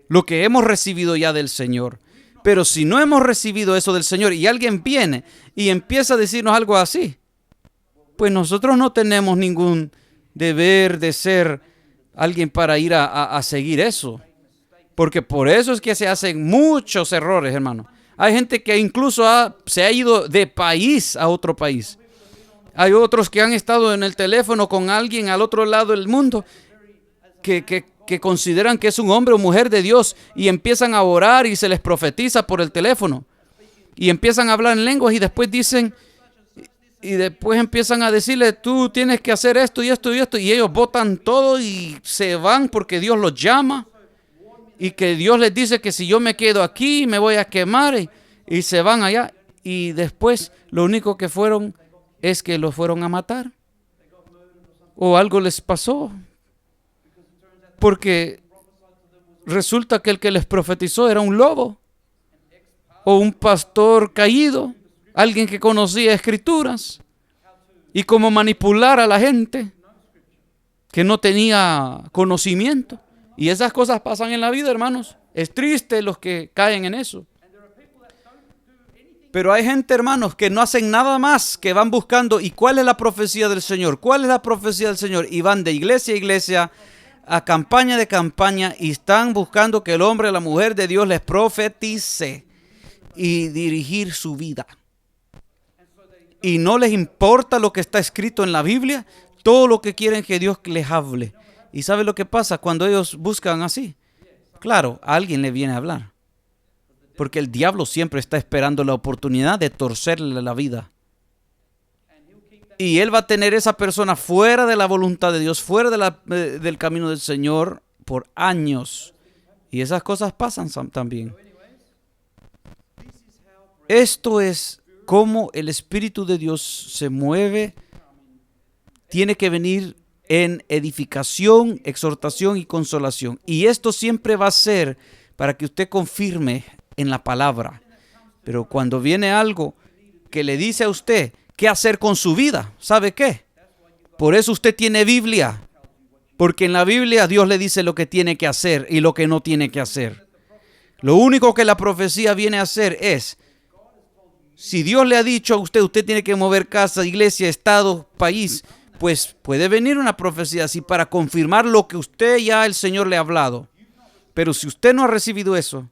Lo que hemos recibido ya del Señor. Pero si no hemos recibido eso del Señor y alguien viene y empieza a decirnos algo así, pues nosotros no tenemos ningún deber de ser alguien para ir a seguir eso. Porque por eso es que se hacen muchos errores, hermano. Hay gente que incluso se ha ido de país a otro país. Hay otros que han estado en el teléfono con alguien al otro lado del mundo que consideran que es un hombre o mujer de Dios y empiezan a orar y se les profetiza por el teléfono. Y empiezan a hablar en lenguas y después dicen, y después empiezan a decirle, tú tienes que hacer esto y esto y esto. Y ellos botan todo y se van porque Dios los llama. Y que Dios les dice que si yo me quedo aquí me voy a quemar y se van allá. Y después lo único que fueron es que los fueron a matar. O algo les pasó. Porque resulta que el que les profetizó era un lobo. O un pastor caído. Alguien que conocía escrituras. Y cómo manipular a la gente que no tenía conocimiento. Y esas cosas pasan en la vida, hermanos. Es triste los que caen en eso. Pero hay gente, hermanos, que no hacen nada más, que van buscando, ¿y cuál es la profecía del Señor? ¿Cuál es la profecía del Señor? Y van de iglesia a iglesia, a campaña de campaña, y están buscando que el hombre o la mujer de Dios les profetice y dirigir su vida. Y no les importa lo que está escrito en la Biblia, todo lo que quieren que Dios les hable. ¿Y sabe lo que pasa cuando ellos buscan así? Claro, a alguien le viene a hablar. Porque el diablo siempre está esperando la oportunidad de torcerle la vida. Y él va a tener esa persona fuera de la voluntad de Dios, fuera del camino del Señor por años. Y esas cosas pasan también. Esto es cómo el Espíritu de Dios se mueve. Tiene que venir en edificación, exhortación y consolación. Y esto siempre va a ser para que usted confirme en la palabra. Pero cuando viene algo que le dice a usted qué hacer con su vida, ¿sabe qué? Por eso usted tiene Biblia. Porque en la Biblia Dios le dice lo que tiene que hacer y lo que no tiene que hacer. Lo único que la profecía viene a hacer es, si Dios le ha dicho a usted, usted tiene que mover casa, iglesia, estado, país, pues puede venir una profecía así para confirmar lo que usted ya el Señor le ha hablado. Pero si usted no ha recibido eso,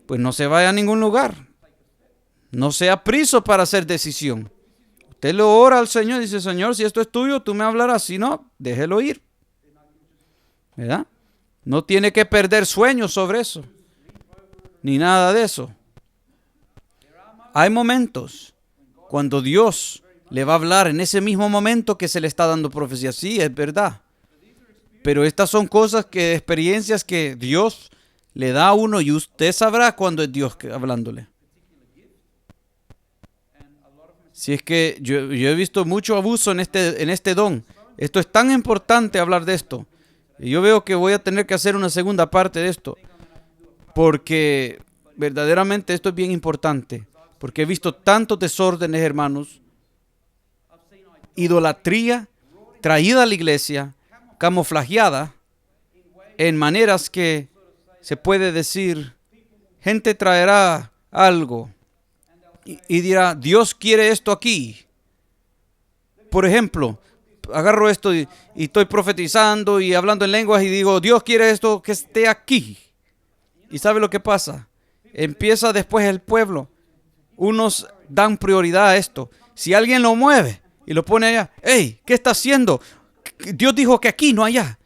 pues no se vaya a ningún lugar. No sea priso para hacer decisión. Usted le ora al Señor y dice, Señor, si esto es tuyo, tú me hablarás. Si no, déjelo ir. ¿Verdad? No tiene que perder sueños sobre eso. Ni nada de eso. Hay momentos cuando Dios le va a hablar en ese mismo momento que se le está dando profecía. Sí, es verdad. Pero estas son cosas experiencias que Dios le da a uno y usted sabrá cuándo es Dios hablándole. Si es que yo he visto mucho abuso en este don. Esto es tan importante hablar de esto. Y yo veo que voy a tener que hacer una segunda parte de esto. Porque verdaderamente esto es bien importante. Porque he visto tantos desórdenes, hermanos. Idolatría traída a la iglesia, camuflajeada en maneras que se puede decir, gente traerá algo y dirá, Dios quiere esto aquí. Por ejemplo, agarro esto y estoy profetizando y hablando en lenguas y digo, Dios quiere esto que esté aquí. ¿Y sabe lo que pasa? Empieza después el pueblo. Unos dan prioridad a esto. Si alguien lo mueve y lo pone allá, hey, ¿qué está haciendo? Dios dijo que aquí, no allá.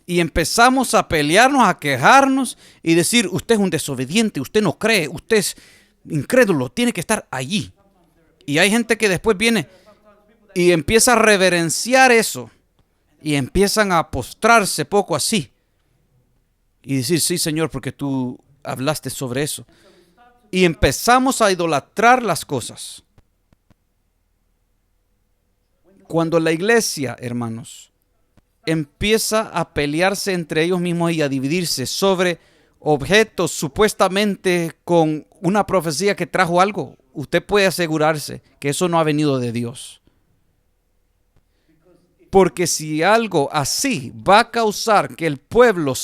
Y empezamos a pelearnos, a quejarnos y decir, usted es un desobediente, usted no cree, usted es incrédulo, tiene que estar allí. Y hay gente que después viene y empieza a reverenciar eso y empiezan a postrarse poco así y decir, sí, Señor, porque tú hablaste sobre eso. Y empezamos a idolatrar las cosas. Cuando la iglesia, hermanos, empieza a pelearse entre ellos mismos y a dividirse sobre objetos supuestamente con una profecía que trajo algo, usted puede asegurarse que eso no ha venido de Dios. Porque si algo así va a causar que el pueblo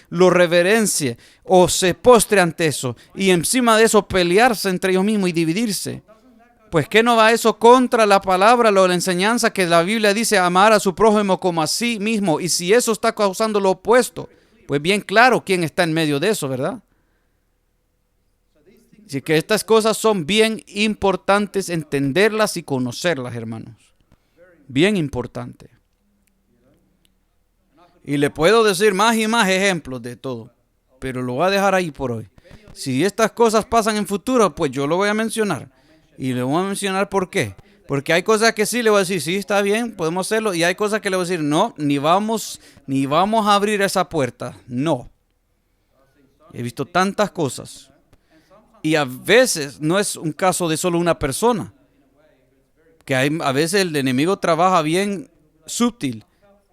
lo reverencie o se postre ante eso y encima de eso pelearse entre ellos mismos y dividirse, pues ¿qué no va eso contra la palabra, la enseñanza que la Biblia dice amar a su prójimo como a sí mismo? Y si eso está causando lo opuesto, pues bien claro quién está en medio de eso, ¿verdad? Así que estas cosas son bien importantes entenderlas y conocerlas, hermanos. Bien importante. Y le puedo decir más y más ejemplos de todo, pero lo voy a dejar ahí por hoy. Si estas cosas pasan en futuro, pues yo lo voy a mencionar. Y le voy a mencionar por qué. Porque hay cosas que sí le voy a decir, sí, está bien, podemos hacerlo. Y hay cosas que le voy a decir, no, ni vamos a abrir esa puerta. No. He visto tantas cosas. Y a veces no es un caso de solo una persona. Que a veces el enemigo trabaja bien sutil.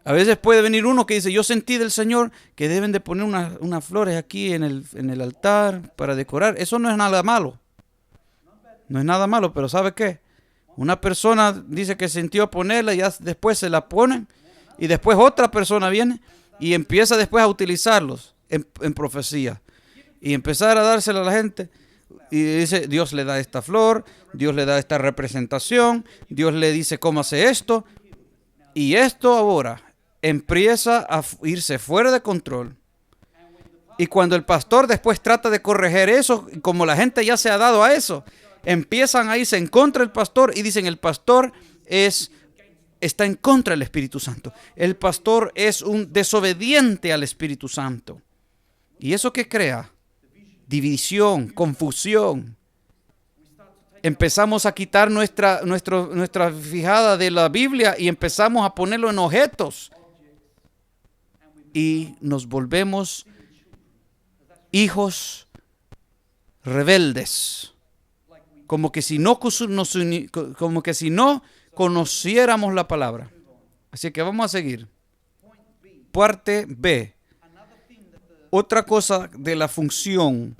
A veces puede venir uno que dice, yo sentí del Señor que deben de poner unas flores aquí en el altar para decorar. Eso no es nada malo. No es nada malo, pero ¿sabe qué? Una persona dice que sintió ponerla y ya después se la ponen. Y después otra persona viene y empieza después a utilizarlos en profecía. Y empezar a dársela a la gente. Y dice, Dios le da esta flor, Dios le da esta representación, Dios le dice cómo hace esto. Y esto ahora empieza a irse fuera de control. Y cuando el pastor después trata de corregir eso, como la gente ya se ha dado a eso, empiezan a irse en contra del pastor y dicen, el pastor está en contra del Espíritu Santo. El pastor es un desobediente al Espíritu Santo. ¿Y eso qué crea? División, confusión. Empezamos a quitar nuestra fijada de la Biblia y empezamos a ponerlo en objetos. Y nos volvemos hijos rebeldes. Como que si no conociéramos la palabra. Así que vamos a seguir. Parte B. Otra cosa de la función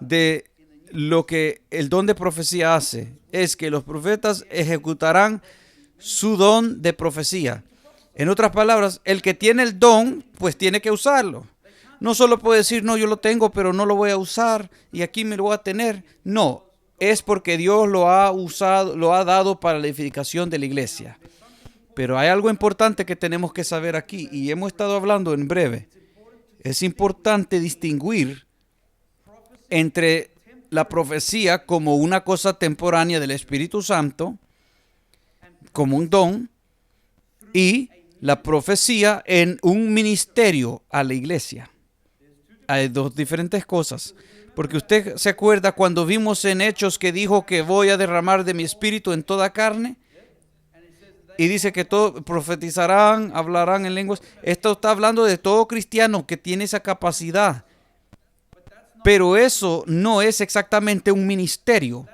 de lo que el don de profecía hace es que los profetas ejecutarán su don de profecía. En otras palabras, el que tiene el don, pues tiene que usarlo. No solo puede decir, no, yo lo tengo, pero no lo voy a usar y aquí me lo voy a tener. No, es porque Dios lo ha usado, lo ha dado para la edificación de la iglesia. Pero hay algo importante que tenemos que saber aquí y hemos estado hablando en breve. Es importante distinguir entre la profecía como una cosa temporánea del Espíritu Santo, como un don, y la profecía en un ministerio a la iglesia. Hay dos diferentes cosas. Porque usted se acuerda cuando vimos en Hechos que dijo que voy a derramar de mi espíritu en toda carne. Y dice que todos profetizarán, hablarán en lenguas. Esto está hablando de todo cristiano que tiene esa capacidad. Pero eso no es exactamente un ministerio.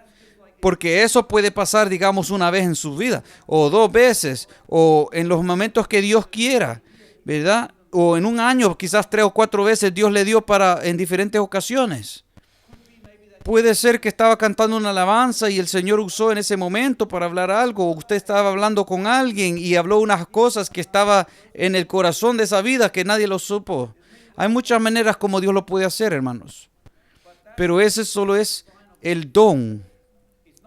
Porque eso puede pasar, digamos, una vez en su vida. O dos veces. O en los momentos que Dios quiera. ¿Verdad? O en un año, quizás 3 o 4 veces Dios le dio en diferentes ocasiones. Puede ser que estaba cantando una alabanza y el Señor usó en ese momento para hablar algo. O usted estaba hablando con alguien y habló unas cosas que estaba en el corazón de esa vida que nadie lo supo. Hay muchas maneras como Dios lo puede hacer, hermanos. Pero ese solo es el don.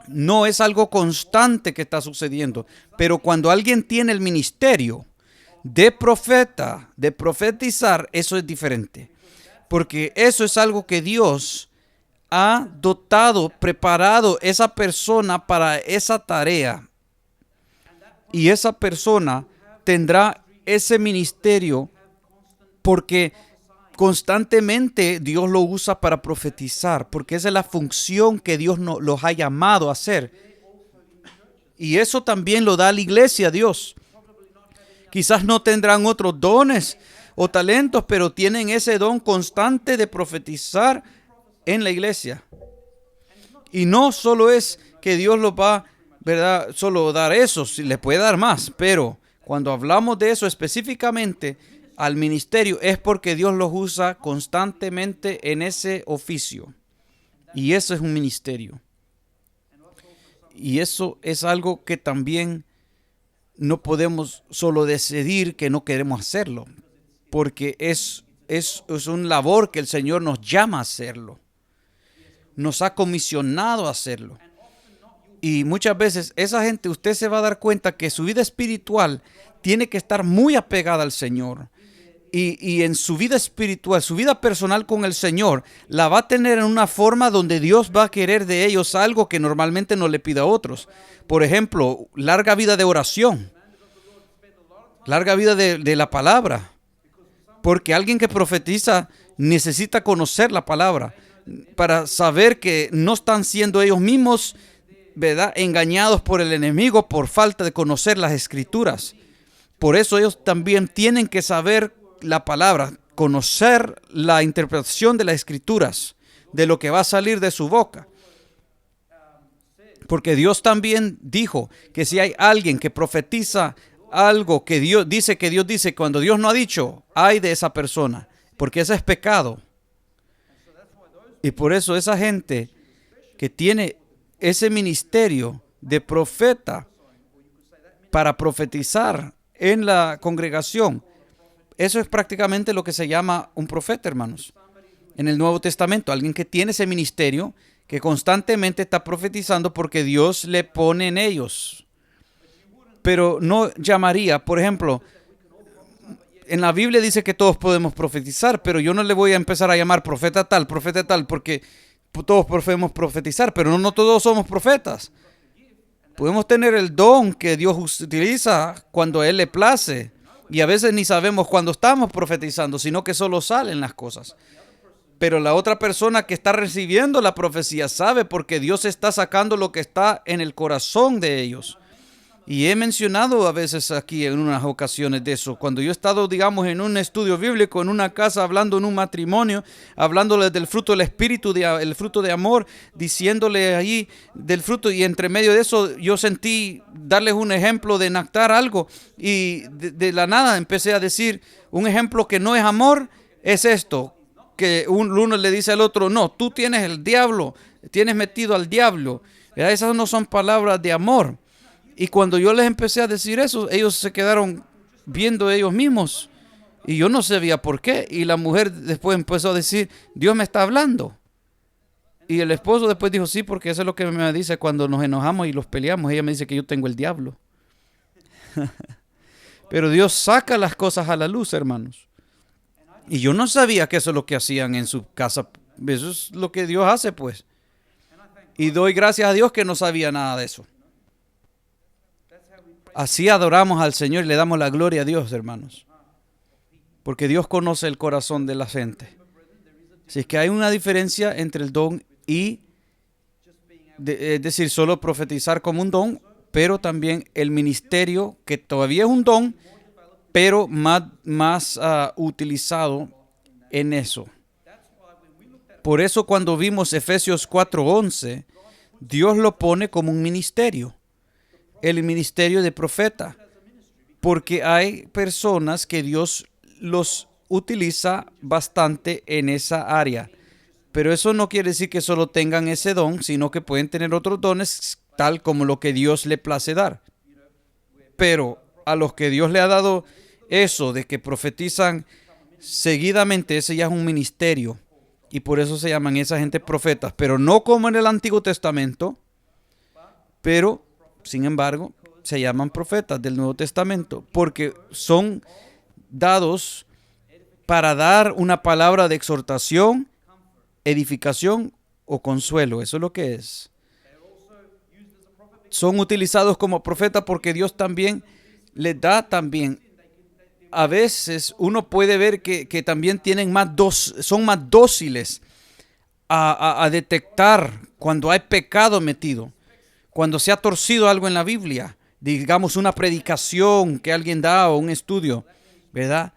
No es algo constante que está sucediendo. Pero cuando alguien tiene el ministerio de profeta, de profetizar, eso es diferente. Porque eso es algo que Dios ha dotado, preparado esa persona para esa tarea. Y esa persona tendrá ese ministerio porque constantemente Dios lo usa para profetizar, porque esa es la función que Dios los ha llamado a hacer. Y eso también lo da a la iglesia Dios. Quizás no tendrán otros dones o talentos, pero tienen ese don constante de profetizar en la iglesia. Y no solo es que Dios los va, ¿verdad?, solo dar eso, si les puede dar más, pero cuando hablamos de eso específicamente al ministerio es porque Dios los usa constantemente en ese oficio. Y eso es un ministerio. Y eso es algo que también no podemos solo decidir que no queremos hacerlo, porque es un labor que el Señor nos llama a hacerlo. Nos ha comisionado a hacerlo. Y muchas veces esa gente, usted se va a dar cuenta que su vida espiritual tiene que estar muy apegada al Señor. Y en su vida espiritual, su vida personal con el Señor, la va a tener en una forma donde Dios va a querer de ellos algo que normalmente no le pide a otros. Por ejemplo, larga vida de oración, larga vida de la palabra. Porque alguien que profetiza necesita conocer la palabra para saber que no están siendo ellos mismos, ¿verdad?, engañados por el enemigo por falta de conocer las escrituras. Por eso ellos también tienen que saber la palabra, conocer la interpretación de las escrituras, de lo que va a salir de su boca. Porque Dios también dijo que si hay alguien que profetiza algo que Dios dice, cuando Dios no ha dicho, ay de esa persona, porque ese es pecado. Y por eso esa gente que tiene ese ministerio de profeta para profetizar en la congregación, eso es prácticamente lo que se llama un profeta, hermanos. En el Nuevo Testamento, alguien que tiene ese ministerio, que constantemente está profetizando porque Dios le pone en ellos. Pero no llamaría, por ejemplo, en la Biblia dice que todos podemos profetizar, pero yo no le voy a empezar a llamar profeta tal, porque todos podemos profetizar, pero no todos somos profetas. Podemos tener el don que Dios utiliza cuando a Él le place. Y a veces ni sabemos cuándo estamos profetizando, sino que solo salen las cosas. Pero la otra persona que está recibiendo la profecía sabe porque Dios está sacando lo que está en el corazón de ellos. Y he mencionado a veces aquí en unas ocasiones de eso. Cuando yo he estado, digamos, en un estudio bíblico, en una casa, hablando en un matrimonio, hablándoles del fruto del Espíritu, el fruto de amor, diciéndole ahí del fruto. Y entre medio de eso yo sentí darles un ejemplo de enactar algo. Y de la nada empecé a decir un ejemplo que no es amor, es esto. Que uno le dice al otro, no, tú tienes el diablo, tienes metido al diablo. Esas no son palabras de amor. Y cuando yo les empecé a decir eso, ellos se quedaron viendo ellos mismos. Y yo no sabía por qué. Y la mujer después empezó a decir, Dios me está hablando. Y el esposo después dijo, sí, porque eso es lo que me dice cuando nos enojamos y los peleamos. Ella me dice que yo tengo el diablo. Pero Dios saca las cosas a la luz, hermanos. Y yo no sabía que eso es lo que hacían en su casa. Eso es lo que Dios hace, pues. Y doy gracias a Dios que no sabía nada de eso. Así adoramos al Señor y le damos la gloria a Dios, hermanos. Porque Dios conoce el corazón de la gente. Así es que hay una diferencia entre el don y, es decir, solo profetizar como un don, pero también el ministerio, que todavía es un don, pero más utilizado en eso. Por eso cuando vimos Efesios 4:11, Dios lo pone como un ministerio. El ministerio de profeta, porque hay personas que Dios los utiliza bastante en esa área, pero eso no quiere decir que solo tengan ese don, sino que pueden tener otros dones tal como lo que Dios le place dar. Pero a los que Dios le ha dado eso de que profetizan seguidamente ese ya es un ministerio. Y por eso se llaman esa gente profetas. Pero no como en el Antiguo Testamento. Pero, sin embargo, se llaman profetas del Nuevo Testamento. Porque son dados para dar una palabra de exhortación, edificación o consuelo. Eso es lo que es. Son utilizados como profetas porque Dios también les da también. A veces uno puede ver que también tienen son más dóciles a detectar cuando hay pecado metido, cuando se ha torcido algo en la Biblia, digamos una predicación que alguien da o un estudio, ¿verdad?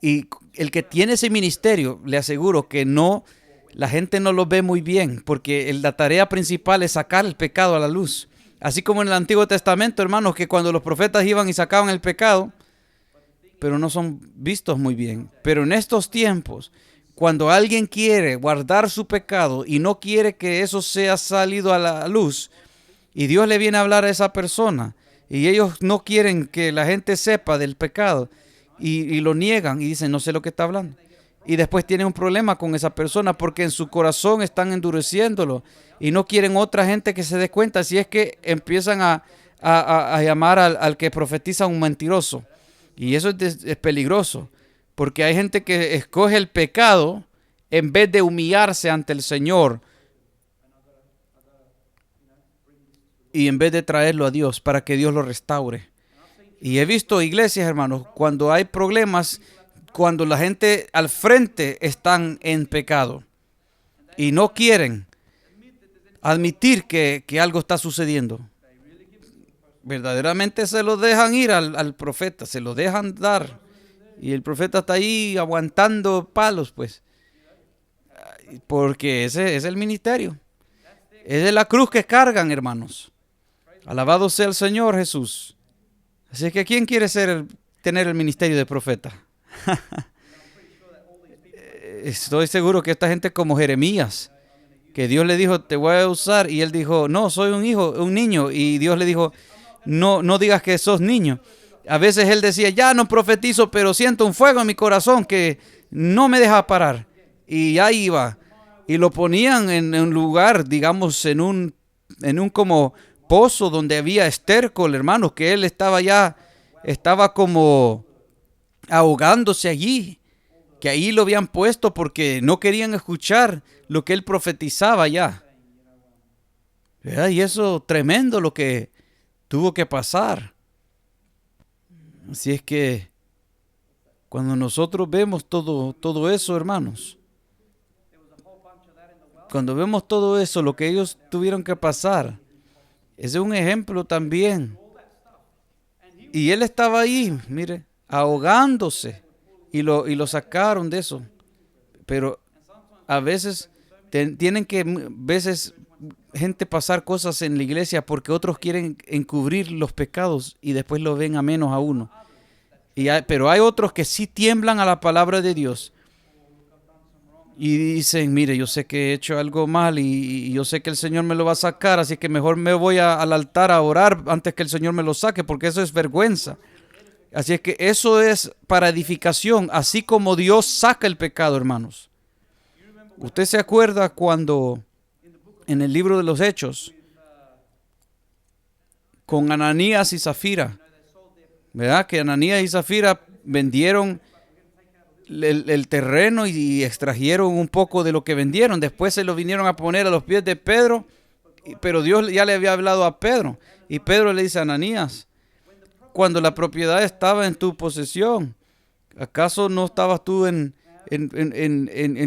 Y el que tiene ese ministerio, le aseguro que no, la gente no lo ve muy bien, porque la tarea principal es sacar el pecado a la luz. Así como en el Antiguo Testamento, hermanos, que cuando los profetas iban y sacaban el pecado, pero no son vistos muy bien. Pero en estos tiempos, cuando alguien quiere guardar su pecado y no quiere que eso sea salido a la luz, y Dios le viene a hablar a esa persona, y ellos no quieren que la gente sepa del pecado, y lo niegan y dicen, no sé lo que está hablando. Y después tienen un problema con esa persona porque en su corazón están endureciéndolo y no quieren otra gente que se dé cuenta, si es que empiezan a llamar al que profetiza un mentiroso. Y eso es peligroso, porque hay gente que escoge el pecado en vez de humillarse ante el Señor y en vez de traerlo a Dios para que Dios lo restaure. Y he visto iglesias, hermanos, cuando hay problemas, cuando la gente al frente están en pecado y no quieren admitir que algo está sucediendo. Verdaderamente se lo dejan ir al profeta, se lo dejan dar. Y el profeta está ahí aguantando palos, pues. Porque ese es el ministerio. Es de la cruz que cargan, hermanos. Alabado sea el Señor Jesús. Así que ¿quién quiere tener el ministerio de profeta? Estoy seguro que esta gente como Jeremías, que Dios le dijo, te voy a usar, y él dijo, no, soy un niño, y Dios le dijo, no digas que sos niño. A veces él decía, ya no profetizo, pero siento un fuego en mi corazón que no me deja parar. Y ahí iba. Y lo ponían en un lugar, digamos, en un como pozo donde había estiércol, hermanos, que él estaba como ahogándose allí, que ahí lo habían puesto porque no querían escuchar lo que él profetizaba ya. ¿Verdad? Y eso tremendo lo que tuvo que pasar. Así es que cuando nosotros vemos todo eso, hermanos, cuando vemos todo eso, lo que ellos tuvieron que pasar, ese es un ejemplo también. Y él estaba ahí, mire, ahogándose, y lo sacaron de eso. Pero a veces tienen que, veces gente pasar cosas en la iglesia porque otros quieren encubrir los pecados y después lo ven a menos a uno. Pero hay otros que sí tiemblan a la palabra de Dios y dicen, mire, yo sé que he hecho algo mal y yo sé que el Señor me lo va a sacar, así que mejor me voy al altar a orar antes que el Señor me lo saque, porque eso es vergüenza. Así es que eso es para edificación, así como Dios saca el pecado, hermanos. ¿Usted se acuerda cuando en el libro de los Hechos, con Ananías y Zafira, ¿verdad? Que Ananías y Zafira vendieron el terreno y extrajeron un poco de lo que vendieron. Después se lo vinieron a poner a los pies de Pedro, pero Dios ya le había hablado a Pedro. Y Pedro le dice a Ananías, cuando la propiedad estaba en tu posesión, ¿acaso no estabas tú en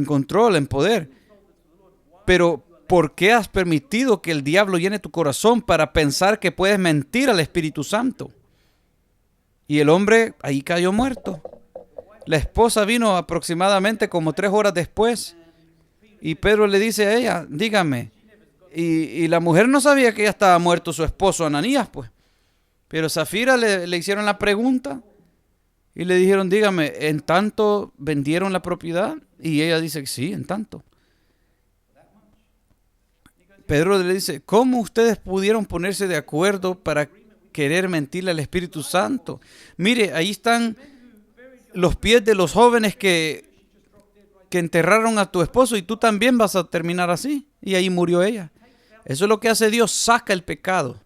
control, en poder? Pero ¿por qué has permitido que el diablo llene tu corazón para pensar que puedes mentir al Espíritu Santo? Y el hombre ahí cayó muerto. La esposa vino aproximadamente como 3 horas después. Y Pedro le dice a ella, dígame. Y la mujer no sabía que ya estaba muerto su esposo Ananías, pues. Pero Zafira le hicieron la pregunta y le dijeron, dígame, ¿en tanto vendieron la propiedad? Y ella dice, sí, en tanto. Pedro le dice, ¿cómo ustedes pudieron ponerse de acuerdo para querer mentirle al Espíritu Santo? Mire, ahí están los pies de los jóvenes que enterraron a tu esposo y tú también vas a terminar así. Y ahí murió ella. Eso es lo que hace Dios, saca el pecado.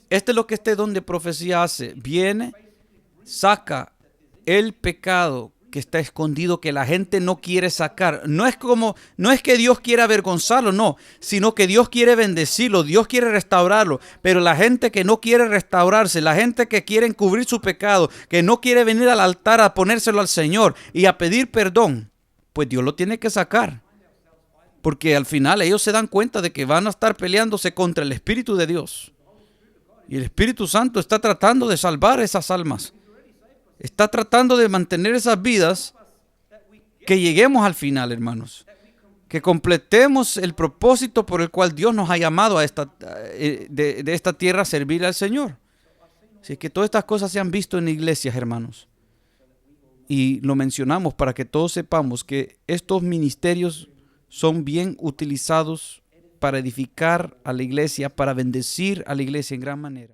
Este es lo que este don de profecía hace. Viene, saca el pecado que está escondido, que la gente no quiere sacar. No es que Dios quiera avergonzarlo, no, sino que Dios quiere bendecirlo, Dios quiere restaurarlo. Pero la gente que no quiere restaurarse, la gente que quiere encubrir su pecado, que no quiere venir al altar a ponérselo al Señor y a pedir perdón, pues Dios lo tiene que sacar. Porque al final ellos se dan cuenta de que van a estar peleándose contra el Espíritu de Dios. Y el Espíritu Santo está tratando de salvar esas almas. Está tratando de mantener esas vidas, que lleguemos al final, hermanos. Que completemos el propósito por el cual Dios nos ha llamado a de esta tierra a servir al Señor. Así que todas estas cosas se han visto en iglesias, hermanos. Y lo mencionamos para que todos sepamos que estos ministerios son bien utilizados para edificar a la iglesia, para bendecir a la iglesia en gran manera.